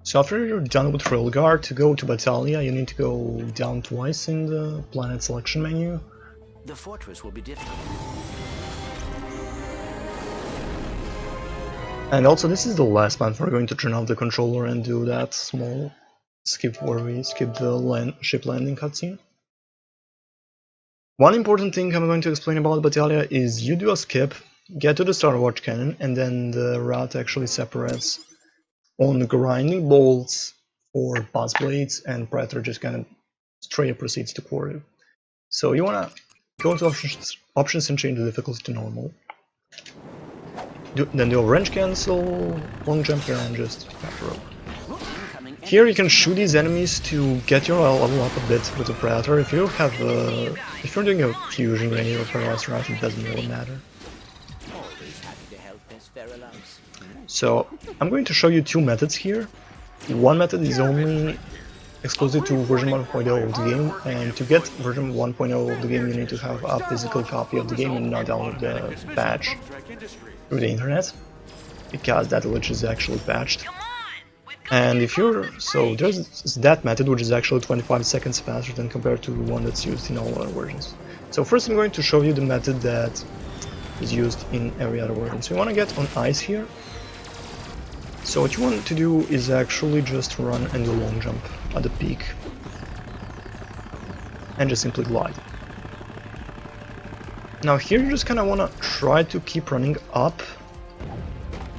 So after you're done with Railguard, to go to Batalia, you need to go down twice in the planet selection menu. The fortress will be difficult. And also, this is the last planet we're going to turn off the controller and do that small skip where we skip the ship landing cutscene. One important thing I'm going to explain about Batalia is you do a skip, get to the Star Watch cannon, and then the route actually separates on grinding bolts for boss blades, and Predator just kind of straight proceeds to quarry. So you wanna go to options and change the difficulty to normal. Then do a range cancel, long jump here, and just back rope. Here you can shoot these enemies to get your level up a bit with the Predator. If you have if you're doing a fusion grenade or paralyzed route, it doesn't really matter. So I'm going to show you two methods here. One method is only exclusive to version 1.0 of the game, and to get version 1.0 of the game you need to have a physical copy of the game and not download the patch through the internet, because that glitch is actually patched. And if you're... so there's that method, which is actually 25 seconds faster than compared to the one that's used in all other versions. So first I'm going to show you the method that is used in every other version. So you want to get on ice here. So what you want to do is actually just run and do a long jump at the peak. And just simply glide. Now here you just kind of want to try to keep running up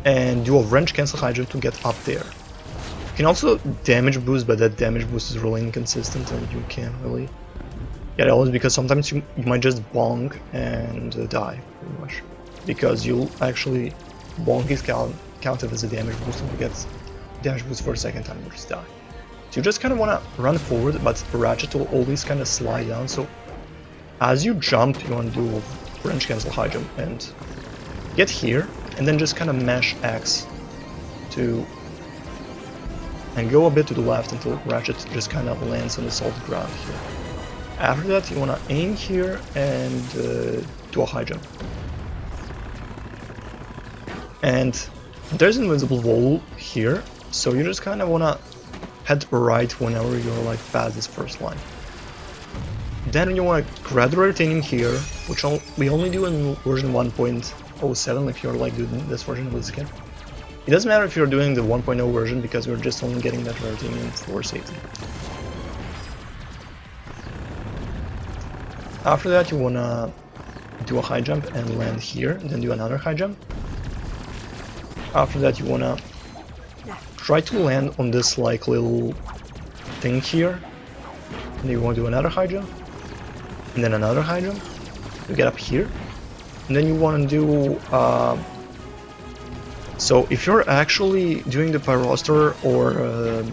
and do a range cancel high jump to get up there. You can also damage boost, but that damage boost is really inconsistent and you can't really get it, because sometimes you might just bonk and die, pretty much. Because you'll actually bonk is counted as a damage boost and you get damage boost for a second time, you just die. So you just kind of want to run forward, but Ratchet will always kind of slide down, so as you jump you want to do a range cancel high jump and get here, and then just kind of mash X to... and go a bit to the left until Ratchet just kind of lands on the solid ground here. After that you want to aim here and do a high jump. And there's an invisible wall here, so you just kind of want to head right whenever you're like past this first line. Then you want to grab the retaining here, which we only do in version 1.07 if you're like doing this version with skip. It doesn't matter if you're doing the 1.0 version, because you're just only getting that retaining for safety. After that you wanna do a high jump and land here, then do another high jump. After that you wanna try to land on this like little thing here, and you wanna do another high jump, and then another high jump. You get up here, and then you wanna do so if you're actually doing the Pyroster or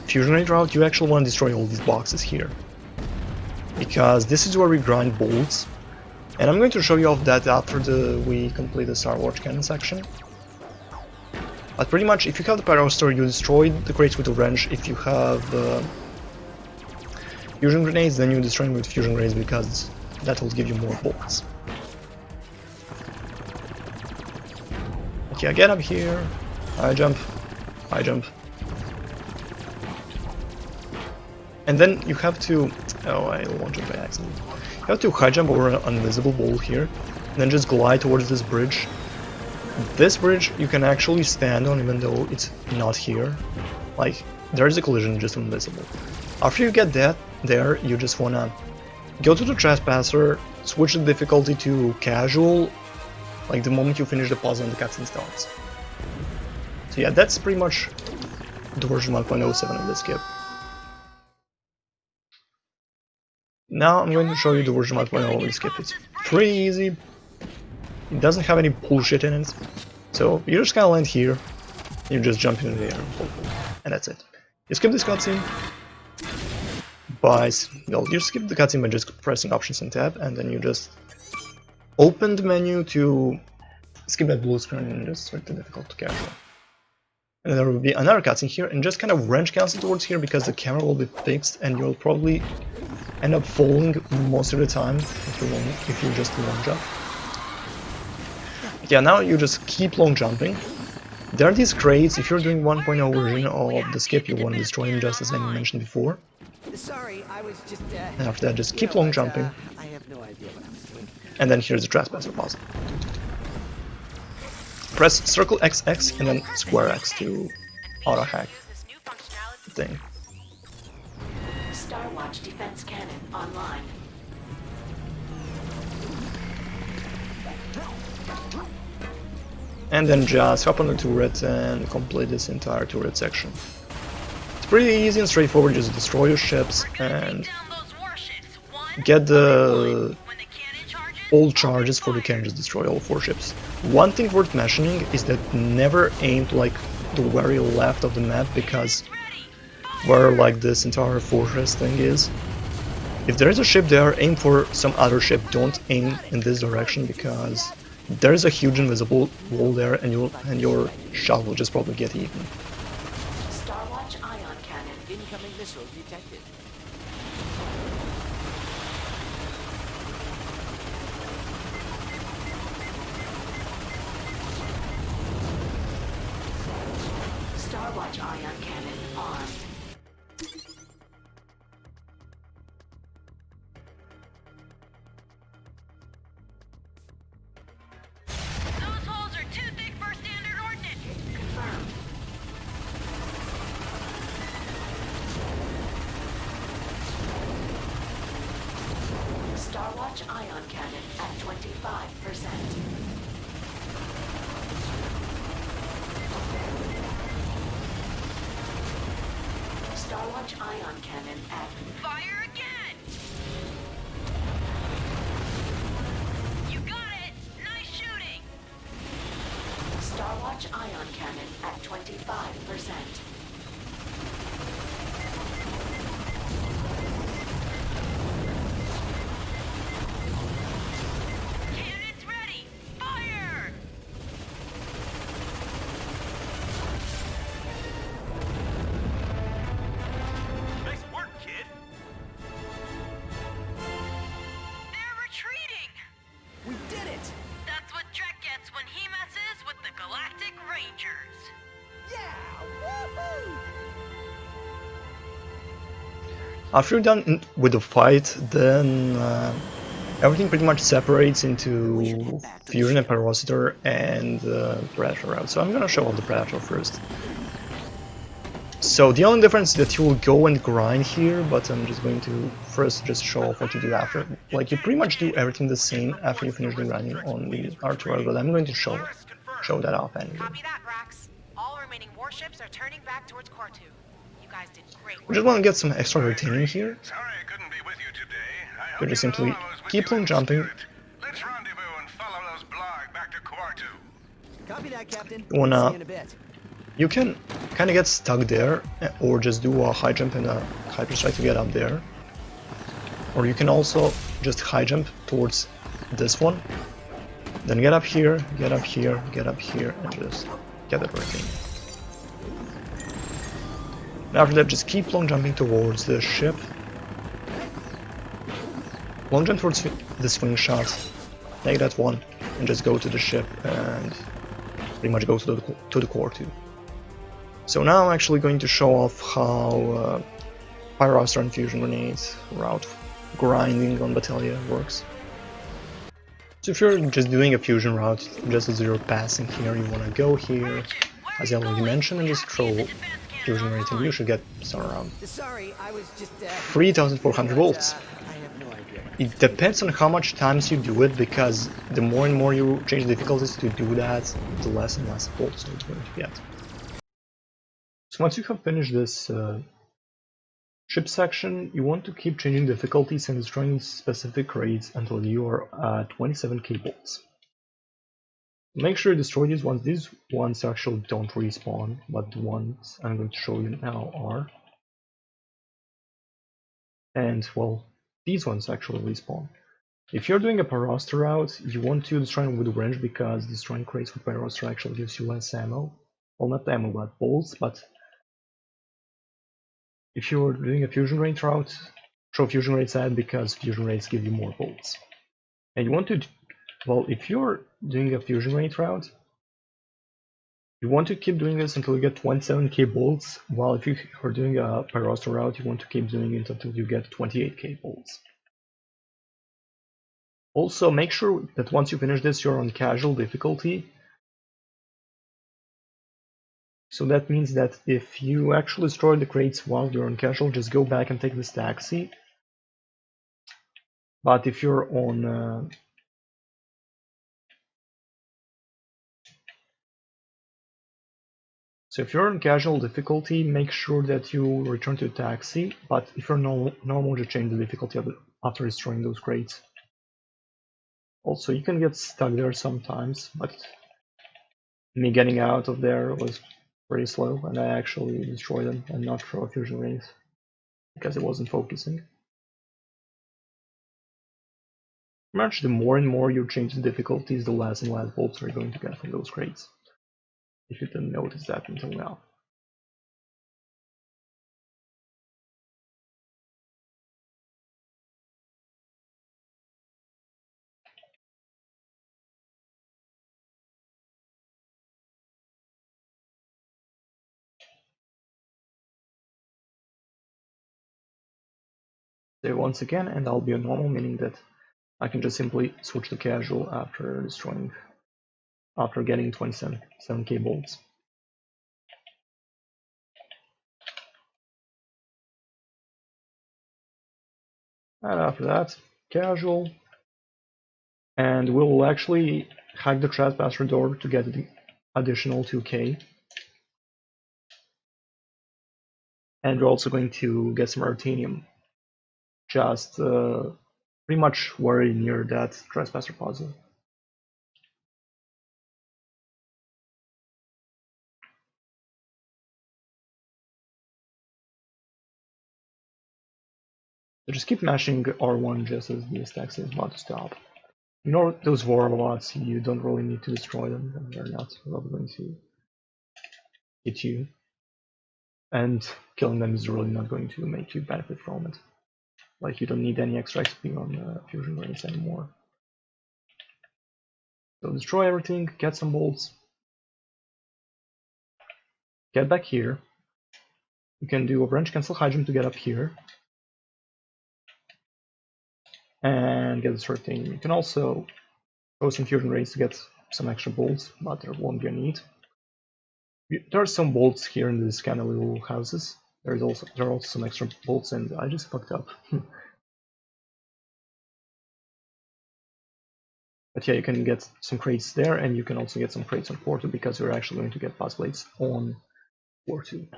Fusion Grenade route, you actually want to destroy all these boxes here. Because this is where we grind bolts. And I'm going to show you all of that after we complete the Star Watch cannon section. But pretty much, if you have the Pyroster, you destroy the crates with the wrench. If you have Fusion Grenades, then you destroy them with Fusion Grenades, because that will give you more bolts. Okay, I get up here, high jump, and then you have to... oh, I won't jump by accident. You have to high jump over an invisible wall here, and then just glide towards this bridge. This bridge you can actually stand on even though it's not here. Like, there's a collision, just invisible. After you get that there, you just wanna go to the Trespasser, switch the difficulty to casual, like the moment you finish the puzzle and the cutscene starts. So yeah, that's pretty much the version 1.07 of this skip. Now I'm going to show you the version 1.0 of this skip. It's pretty easy. It doesn't have any bullshit in it. So you just kind of land here, you just jump into the air, and that's it. You skip this cutscene by... well, you skip the cutscene by just pressing Options and Tab, and then you just open the menu to skip that blue screen and just switch the difficult to casual. And then there will be another cutscene here, and just kind of wrench cancel towards here because the camera will be fixed and you'll probably end up falling most of the time if you just long jump. Yeah, now you just keep long jumping, There are these crates. If you're doing 1.0 version of the skip, you want to destroy them just as I mentioned before. Sorry, I was just. And after that, just keep long jumping. I have no idea what I was doing. And then here's the trespasser puzzle. Press circle XX and then square X to auto hack the thing. Starwatch defense cannon online. And then just hop on the turret and complete this entire turret section. It's pretty easy and straightforward, just destroy your ships and get the all charges for the cannon, just destroy all 4 ships. One thing worth mentioning is that never aim to like the very left of the map, because where like this entire fortress thing is, if there is a ship there, aim for some other ship, don't aim in this direction, because there is a huge invisible wall there and your shot will just probably get eaten. Starwatch ion cannon. Incoming missile detected. Starwatch ion cannon armed. Those holes are too thick for standard ordnance. Confirmed. Starwatch ion cannon at 25%. Starwatch ion cannon at Fire again! You got it! Nice shooting! Starwatch ion cannon at 25%. Cannons ready! Fire! Nice work, kid. They're retreating! We did it! That's what Drek gets when he messes with the Galactic Rangers. Yeah! Woohoo! After you're done with the fight, then everything pretty much separates into Fusion and Pyrocitor and Predator route. So I'm gonna show off the Predator first. So the only difference is that you will go and grind here, but I'm just going to first just show off what you do after. Like, you pretty much do everything the same after you finish the grinding on the R2, but I'm going to show that off anyway. Copy that, Brax. All remaining warships are turning back towards Core 2. You guys did great We work. just want to get some extra retaining here. Sorry I couldn't be with you today. I You hope just you simply know I was with keep you on in jumping. spirit. Let's rendezvous and follow those blag back to Core 2. Copy that, Captain. You wanna- See you in a bit. You can kind of get stuck there, or just do a high jump and a hyperstrike to get up there. Or you can also just high jump towards this one, then get up here, get up here, get up here, and just get that working. And after that, just keep long jumping towards the ship. Long jump towards the swing shot, make that one, and just go to the ship and pretty much go to the core too. So now I'm actually going to show off how Pyroster and Fusion Grenade route grinding on Batalia works. So if you're just doing a fusion route, just as you're passing here, you want to go here, as I already mentioned, and just throw fusion grenade, and you should get somewhere around Sorry, I was just. 3,400 volts. I have no idea. It depends on how much times you do it, because the more and more you change difficulties to do that, the less and less volts you're going to get. So once you have finished this ship section, you want to keep changing difficulties and destroying specific rates until you are at 27k volts. Make sure you destroy these ones. These ones actually don't respawn, but the ones I'm going to show you now are. And well, these ones actually respawn. If you're doing a Pyroster route, you want to destroy them with a wrench, because destroying crates with Pyroster actually gives you less ammo. Well, not ammo, but bolts, but if you're doing a fusion rate route, throw fusion rates at, because fusion rates give you more bolts. And you want to, well, if you're doing a fusion rate route, You want to keep doing this until you get 27k bolts, while if you are doing a Pyroster route, you want to keep doing it until you get 28k bolts. Also, make sure that once you finish this, you're on casual difficulty. So that means that if you actually destroy the crates while you're on casual, just go back and take this taxi. But if you're on So if you're on casual difficulty, make sure that you return to taxi, but if you're normal, just change the difficulty after destroying those crates. Also, you can get stuck there sometimes, but me getting out of there was pretty slow, and I actually destroyed them and not throw a fusion rays, because it wasn't focusing. Much the more and more you change the difficulties, the less and less bolts you're going to get from those crates. If you didn't notice that until now. Save once again, and I'll be on normal, meaning that I can just simply switch to casual after getting 27k bolts. And after that, casual, and we'll actually hack the trespasser door to get the additional 2k. And we're also going to get some Artanium, just pretty much very near that trespasser puzzle. So just keep mashing R1 just as the stacks is about to stop. Ignore those warlords, you don't really need to destroy them, and they're not really going to hit you. And killing them is really not going to make you benefit from it. Like, you don't need any extra XP on fusion rays anymore. So destroy everything, get some bolts, get back here. You can do a branch cancel high jump to get up here. And get this thing. You can also throw some fusion rays to get some extra bolts, but there won't be a need. There are some bolts here in these kind of little houses. There are also some extra bolts, and I just fucked up. But yeah, you can get some crates there, and you can also get some crates on 4-2 because you're actually going to get pass blades on 4-2.